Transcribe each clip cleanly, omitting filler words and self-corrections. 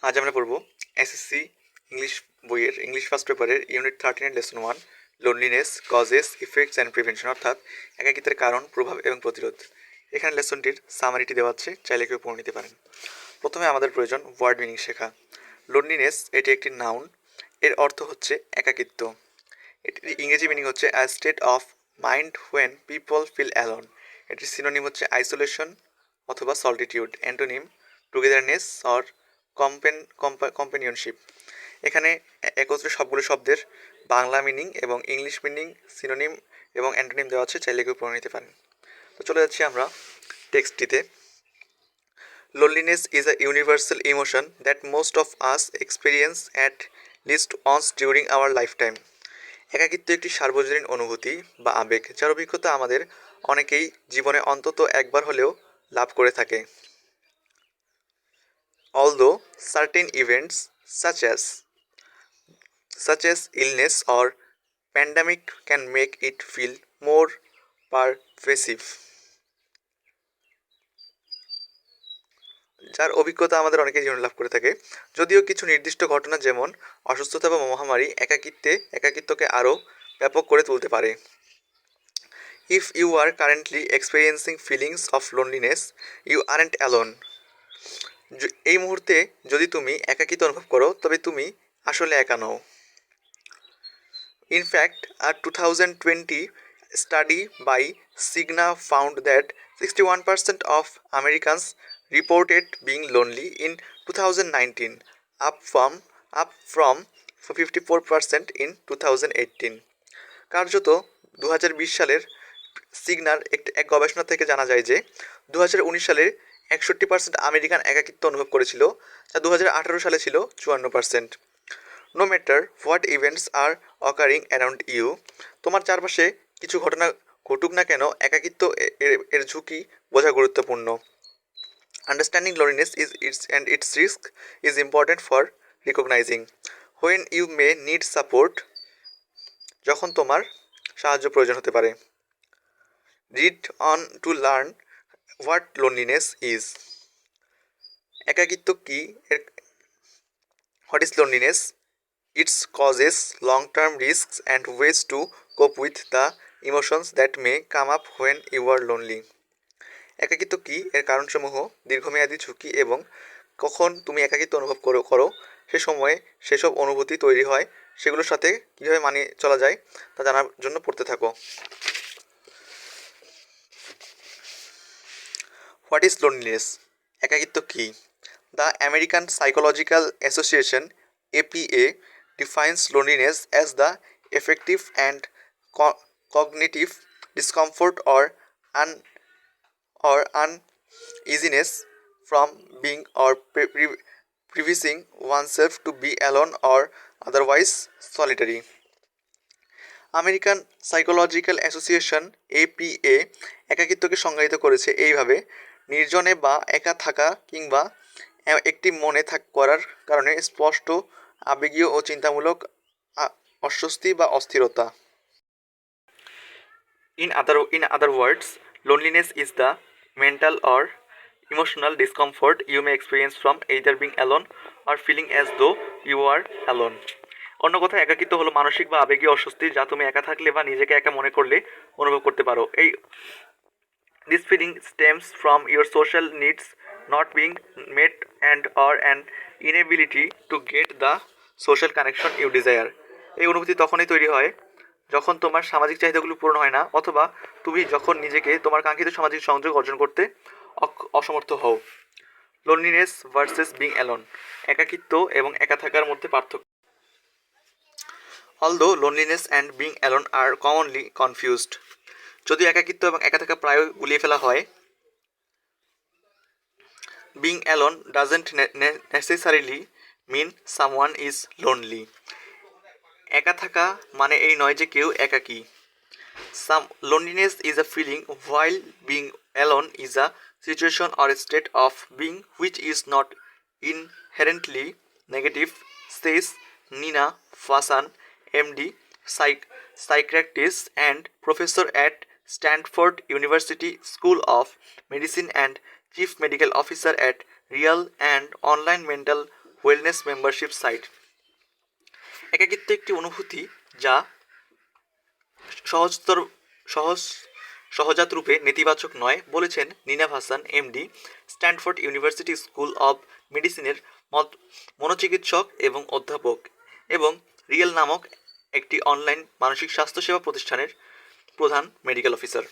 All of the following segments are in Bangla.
আজ আমরা পড়ব এসএসসি ইংলিশ বইয়ের ইংলিশ ফার্স্ট পেপারের unit 13 lesson 1 loneliness causes effects and prevention, অর্থাৎ একাকিত্বের কারণ, প্রভাব এবং প্রতিরোধ। এখানে লেসনটির সামারিটি দেওয়া আছে, চাইলে কেউ পড়ে নিতে পারেন। প্রথমে আমাদের প্রয়োজন ওয়ার্ড মিনিং শেখা। লোনলিনেস এটি একটি নাউন, এর অর্থ হচ্ছে একাকিত্ব। এটির ইংরেজি মিনিং হচ্ছে a state of mind when people feel alone. এটির সিনোনিম হচ্ছে আইসোলেশন অথবা solitude. Antonym togetherness or companionship. এখানে একত্রে সবগুলো শব্দের বাংলা মিনিং এবং ইংলিশ মিনিং, সিনোনিম এবং অ্যান্টোনিম দেওয়া আছে, চাইলে কেউ পড়ে নিতে পারেন। তো চলে যাচ্ছি আমরা টেক্সটটিতে। Loneliness is a universal emotion that most of us experience at least once during our lifetime. একাকিত্ব একটি সার্বজনীন অনুভূতি বা আবেগ, যার অভিজ্ঞতা আমাদের অনেকেই জীবনে অন্তত একবার হলেও লাভ করে থাকে। Although certain events such as illness or pandemic can make it feel more pervasive. যার অভিজ্ঞতা আমাদের অনেকেই জীবনে লাভ করে থাকে, যদিও কিছু নির্দিষ্ট ঘটনা যেমন অসুস্থতা বা মহামারী একাকিত্বকে আরও ব্যাপক করে তুলতে পারে। If you are currently experiencing feelings of loneliness, you aren't alone. এই মুহূর্তে যদি তুমি একাকিত্ব অনুভব করো, তবে তুমি আসলে একা নও। In fact, a 2020 study by Cigna found that 61% of Americans reported being lonely in 2019, up from 54% in 2018. কার্যত 2020 সালের সিগনার এক গবেষণা থেকে জানা যায় যে 2019 সালে 61% আমেরিকান একাকিত্ব অনুভব করেছিল, যা 2018 সালে ছিল 54%. No matter what events are occurring around you, তোমার চারপাশে কিছু ঘটনা ঘটুক না কেন, একাকিত্ব এর ঝুঁকি বোঝা গুরুত্বপূর্ণ। Understanding loneliness and its risk is important for recognizing when you may need support, যখন তোমার সাহায্য প্রয়োজন হতে পারে। Read on to learn what loneliness is. একাকিত্ব কি? What is loneliness? Its causes, long-term risks, and ways to cope with the emotions that may come up when you are lonely. একাকিত্ব কি, এর কারণসমূহ, দীর্ঘমেয়াদী ঝুঁকি এবং কখন তুমি একাকিত্ব অনুভব করো সে সময়ে সেসব অনুভূতি তৈরি হয়, সেগুলোর সাথে কীভাবে মানিয়ে চলা যায় তা জানার জন্য পড়তে থাকো। What is loneliness? একাকিত্ব কি? The American psychological association APA defines loneliness as the affective and cognitive discomfort or uneasiness from being or preventing oneself to be alone or otherwise solitary. American psychological association APA একাকিত্বকে সংজ্ঞায়িত করেছে এইভাবে: নির্জনে বা একা থাকা কিংবা একটি মনে করার কারণে স্পষ্ট আবেগীয় ও চিন্তামূলক অস্বস্তি বা অস্থিরতা। In other words, loneliness is the mental or emotional discomfort you may experience from either being alone or feeling as though you are alone. অন্য কথায়, একাকিত্ব হলো মানসিক বা আবেগীয় অস্বস্তি, যা তুমি একা থাকলে বা নিজেকে একা মনে করলে অনুভব করতে পারো। This feeling stems from your social needs not being met or an inability to get the social connection you desire. এই অনুভূতি তখনই তৈরি হয় যখন তোমার সামাজিক চাহিদাগুলো পূরণ হয় না, অথবা তুমি যখন নিজেকে তোমার কাঙ্ক্ষিত সামাজিক সংযোগ অর্জন করতে অসমর্থ হও। লোনলিনেস ভার্সেস বিং অ্যালোন, একাকিত্ব এবং একা থাকার মধ্যে পার্থক্য। Although loneliness and being alone are commonly confused, যদিও একাকিত্ব এবং একা থাকা প্রায় গুলিয়ে ফেলা হয়, being alone doesn't necessarily mean someone is lonely. একা থাকা মানে এই নয় যে কেউ একাকী। Loneliness is a feeling, while being alone is a situation or a state of being which is not inherently negative, says Nina Fasan, MD, psychiatrist and professor at Stanford University School of Medicine and Chief Medical Officer at Real and Online Mental wellness membership site. একাকিত্ব একটি অনুভূতি যা সহজতর সহজ সহজাত রূপে নেতিবাচক নয় বলেছেন Ninav Hasan, MD, Stanford university school of মেডিসিনের মনোচিকিৎসক এবং অধ্যাপক, এবং রিয়েল নামক একটি অনলাইন মানসিক স্বাস্থ্যসেবা প্রতিষ্ঠানের প্রধান medical officer.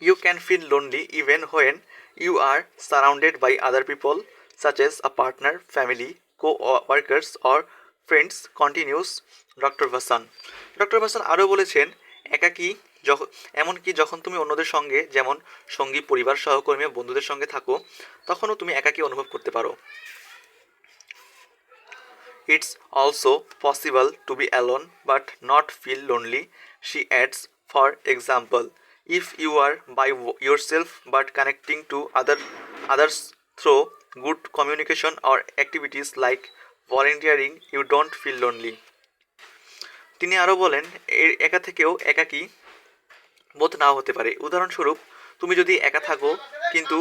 You can feel lonely even when you are surrounded by other people, such as a partner, family, co-workers, or friends, continues doctor ভাসান। ডক্টর ভাসান আরও বলেছেন, একাকী এমনকি যখন তুমি অন্যদের সঙ্গে, যেমন সঙ্গী, পরিবার, সহকর্মী, বন্ধুদের সঙ্গে থাকো, তখনও তুমি একাকী অনুভব করতে পারো। It's also possible to be alone but not feel lonely, she adds. For example, if you are by yourself but connecting to others through good communication or activities like volunteering, you don't feel lonely. তিনি আরও বলেন, এর একা থেকেও একাকী বোধ নাও হতে পারে। উদাহরণস্বরূপ, তুমি যদি একা থাকো কিন্তু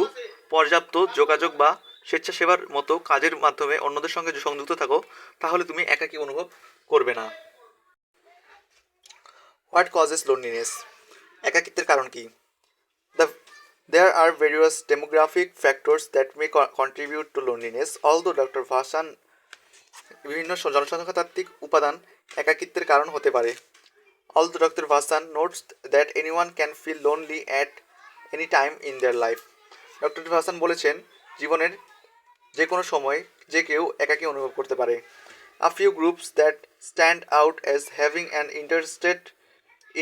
পর্যাপ্ত যোগাযোগ বা স্বেচ্ছাসেবার মতো কাজের মাধ্যমে অন্যদের সঙ্গে সংযুক্ত থাকো, তাহলে তুমি একাকী অনুভব করবে না। What causes loneliness? একাকিত্বের কারণ কি? There are various demographic factors that may contribute to loneliness, although Dr. Vasan বিভিন্ন জনসংখ্যাতাত্ত্বিক উপাদান একাকিত্বের কারণ হতে পারে। Although Dr. Vasan notes that anyone can feel lonely at any time in their life. Doctor ভাসান বলেছেন, জীবনের যে কোনো সময় যে কেউ একাকী অনুভব করতে পারে। A few groups that stand out as having an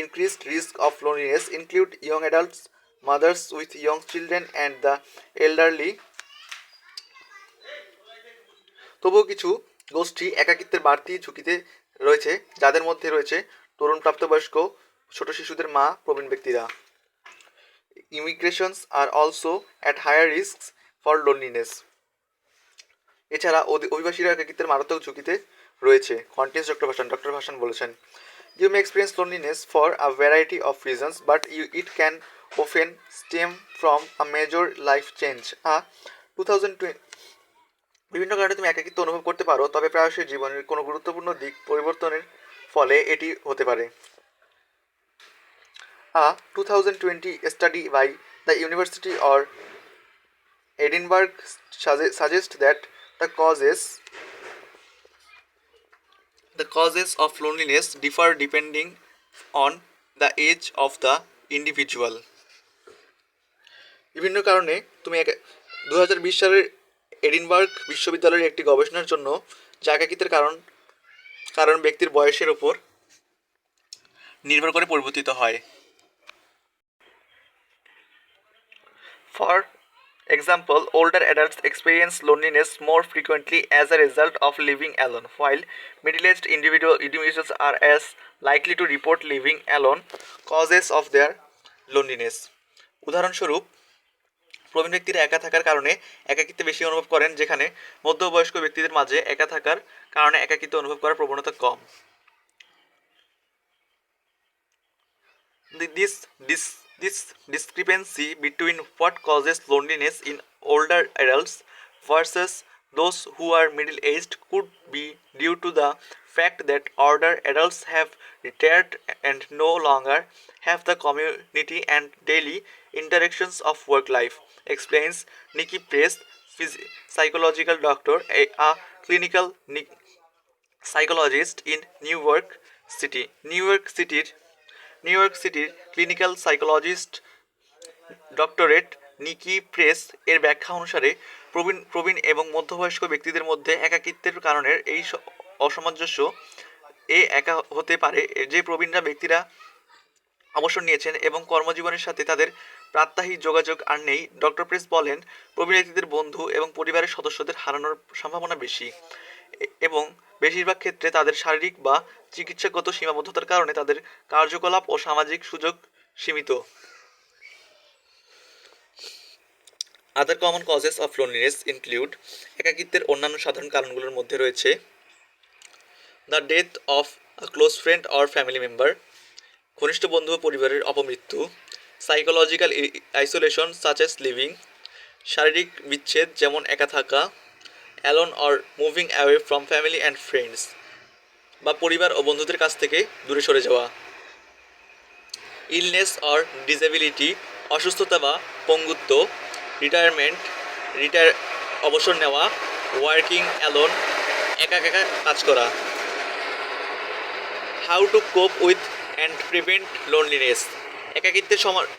increased risk of loneliness include young adults, mothers with young children, and the elderly. তবুও কিছু গোষ্ঠী একাকিত্বের বাড়তি ঝুঁকিতে রয়েছে, যাদের মধ্যে রয়েছে তরুণ, প্রাপ্তবয়স্ক, ছোট শিশুদের মা, প্রবীণ ব্যক্তিরা। Immigrations are also at higher risks for loneliness. এছাড়া অভিবাসীরা একাকিত্বের মারাত্মক ঝুঁকিতে রয়েছে। কন্টিনিউস ডক্টর ভাসান বলেছেন, You may experience loneliness for a variety of reasons, but it can often stem from a major life change. 2020 বিভিন্ন কারণে তুমি একাকিত্ব অনুভব করতে পারো, তবে প্রায়শই জীবনের কোনো গুরুত্বপূর্ণ দিক পরিবর্তনের ফলে এটি হতে পারে। A 2020 study by the University of Edinburgh suggests that the causes of loneliness differ depending on the age of the individual. বিভিন্ন কারণে তুমি 2020 সালের এডিনবার্গ বিশ্ববিদ্যালয়ের একটি গবেষণার জন্য যা একাকিত্বের কারণ ব্যক্তির বয়সের উপর নির্ভর করে পরিবর্তিত হয়। For example, older adults experience loneliness more frequently as a result of living alone, while middle-aged individuals are as likely to report living alone causes of their loneliness. উদাহরণস্বরূপ, প্রবীণ ব্যক্তিরা একা থাকার কারণে একাকিত্ব বেশি অনুভব করেন, যেখানে মধ্যবয়স্ক ব্যক্তিদের মাঝে একা থাকার কারণে একাকিত্ব অনুভব করার প্রবণতা কম। This discrepancy between what causes loneliness in older adults versus those who are middle-aged could be due to the fact that older adults have retired and no longer have the community and daily interactions of work life, explains Nikki Press, psychological doctor, a clinical psychologist in New York City. New York সিটির ক্লিনিক্যাল সাইকোলজিস্ট ডক্টরেট নিকি প্রেস এর ব্যাখ্যা অনুসারে প্রবীণ এবং মধ্যবয়স্ক ব্যক্তিদের মধ্যে একাকিত্বের কারণের এই অসামঞ্জস্য একা হতে পারে যে প্রবীণরা ব্যক্তিরা অবসর নিয়েছেন এবং কর্মজীবনের সাথে তাদের প্রাত্যহিক যোগাযোগ আর নেই। ডক্টর প্রেস বলেন, প্রবীণ ব্যক্তিদের বন্ধু এবং পরিবারের সদস্যদের হারানোর সম্ভাবনা বেশি, এবং বেশিরভাগ ক্ষেত্রে তাদের শারীরিক বা চিকিৎসাগত সীমাবদ্ধতার কারণে তাদের কার্যকলাপ ও সামাজিক সুযোগ সীমিত। Other common causes of loneliness include, একাকিত্বের অন্যান্য সাধারণ কারণগুলোর মধ্যে রয়েছে the death of a close friend or family member, ঘনিষ্ঠ বন্ধু ও পরিবারের অপমৃত্যু, psychological isolation such as living, শারীরিক বিচ্ছেদ যেমন একা থাকা, alone or moving away from family and friends, বা পরিবার ও বন্ধুদের কাছ থেকে দূরে সরে যাওয়া। ইলনেস অর ডিসেবিলিটি, অসুস্থতা বা পঙ্গুত্ব। রিটায়ারমেন্ট, অবসর নেওয়া। ওয়ার্কিং অ্যালোন, একা একা কাজ করা। How to cope with and prevent loneliness,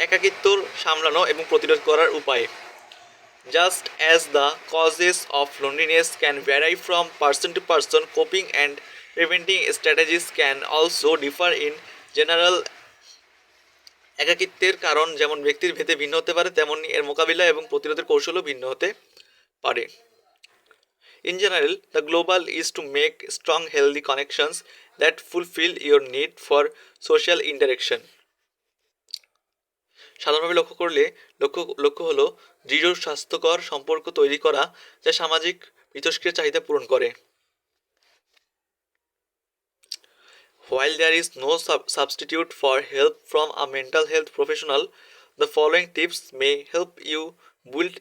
একাকিত্ব সামলানো এবং প্রতিরোধ করার উপায়। Just as the causes of loneliness can vary from person to person, coping and preventing strategies can also differ in general. একাকিত্বের কারণ যেমন ব্যক্তির ভেদে ভিন্ন হতে পারে, তেমনি এর মোকাবিলা এবং প্রতিরোধের কৌশলও ভিন্ন হতে পারে। In general, the global is to make strong, healthy connections that fulfill your need for social interaction. সাধারণভাবে লক্ষ্য হলো দৃঢ় স্বাস্থ্যকর সম্পর্ক তৈরি করা যা সামাজিক মিথস্ক্রিয়ার চাহিদা পূরণ করে। While there is no substitute for help from a mental health professional, the following tips may help you build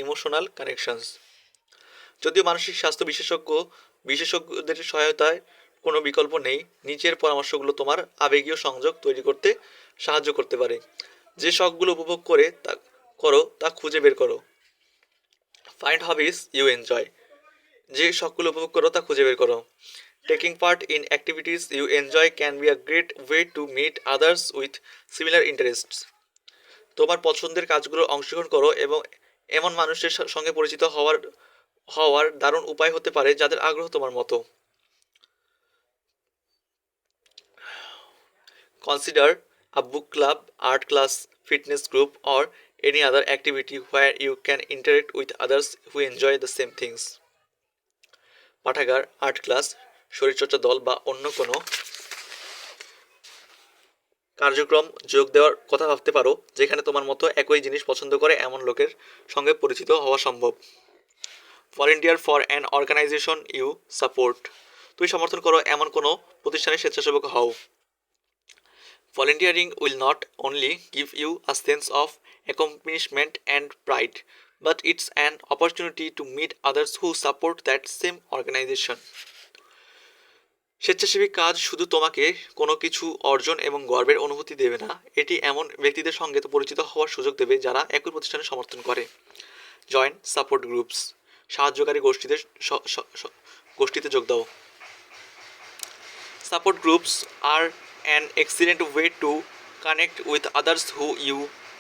emotional connections. যদিও মানসিক স্বাস্থ্য বিশেষজ্ঞদের সহায়তায় কোনো বিকল্প নেই, নিচের পরামর্শগুলো তোমার আবেগীয় সংযোগ তৈরি করতে সাহায্য করতে পারে। যে শখগুলো উপভোগ করো তা খুঁজে বের করো। ফাইন্ড হবিস ইউ এনজয়, যে শখগুলো উপভোগ করো তা খুঁজে বের করো। Taking part in activities you enjoy can be a great way to meet others with similar interests. তোমার পছন্দের কাজগুলো অংশগ্রহণ করো এবং এমন মানুষের সঙ্গে পরিচিত হওয়ার দারুণ উপায় হতে পারে যাদের আগ্রহ তোমার মতো। Consider a book club, art class, fitness group or any other activity where you can interact with others who enjoy the same things. পাঠাগার, আর্ট ক্লাস, শরীরচর্চা দল বা অন্য কোনো কার্যক্রম যোগ দেওয়ার কথা ভাবতে পারো যেখানে তোমার মতো একই জিনিস পছন্দ করে এমন লোকের সঙ্গে পরিচিত হওয়া সম্ভব। Volunteer for an organization you support, তুমি সমর্থন করো এমন কোনো প্রতিষ্ঠানের স্বেচ্ছাসেবক হও। Volunteering will not only give you a sense of accomplishment and pride, but it's an opportunity to meet others who support that same organization. স্বেচ্ছাসেবী কাজ শুধু তোমাকে কোনো কিছু অর্জন এবং গর্বের অনুভূতি দেবে না, এটি এমন ব্যক্তিদের সঙ্গে পরিচিত হওয়ার সুযোগ দেবে যারা একই প্রতিষ্ঠানে সমর্থন করে। জয়েন সাপোর্ট গ্রুপস, সাহায্যকারী গোষ্ঠীতে যোগ দাও। Support groups are an excellent way to connect with others who you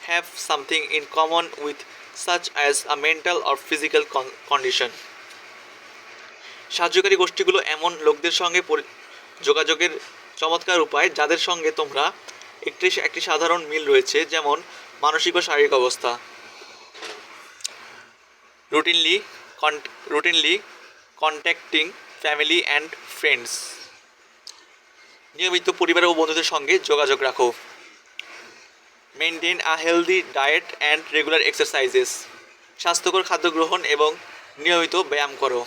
have something in common with, such as a mental or physical condition. সাহায্যকারী গোষ্ঠীগুলো এমন লোকদের সঙ্গে যোগাযোগের চমৎকার উপায় যাদের সঙ্গে তোমরা একটি সাধারণ মিল রয়েছে, যেমন মানসিক বা শারীরিক অবস্থা। Routinely contacting family and friends, নিয়মিত পরিবার ও বন্ধুদের সঙ্গে যোগাযোগ রাখো। Maintain a healthy diet and regular exercises, স্বাস্থ্যকর খাদ্য গ্রহণ এবং নিয়মিত ব্যায়াম করো।